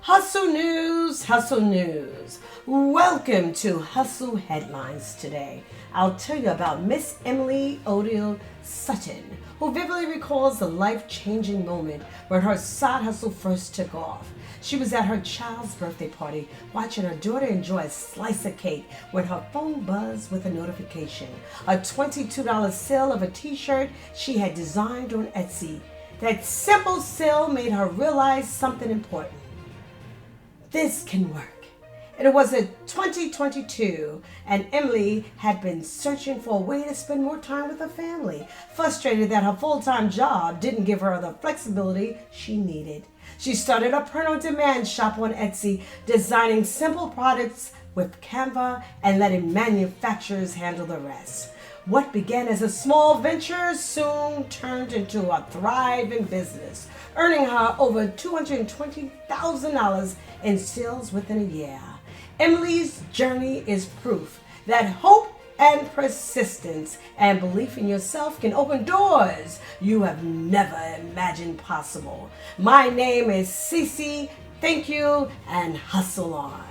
Hustle news, hustle news. Welcome to Hustle Headlines today. I'll tell you about Miss Emily Odile Sutton, who vividly recalls the life-changing moment when her side hustle first took off. She was at her child's birthday party watching her daughter enjoy a slice of cake when her phone buzzed with a notification. A $22 sale of a t-shirt she had designed on Etsy. That simple sale made her realize something important. This can work. It was in 2022, and Emily had been searching for a way to spend more time with her family, frustrated that her full-time job didn't give her the flexibility she needed. She started a print-on-demand shop on Etsy, designing simple products with Canva and letting manufacturers handle the rest. What began as a small venture soon turned into a thriving business, earning her over $220,000 in sales within a year. Emily's journey is proof that hope and persistence and belief in yourself can open doors you have never imagined possible. My name is Cece. Thank you, and hustle on.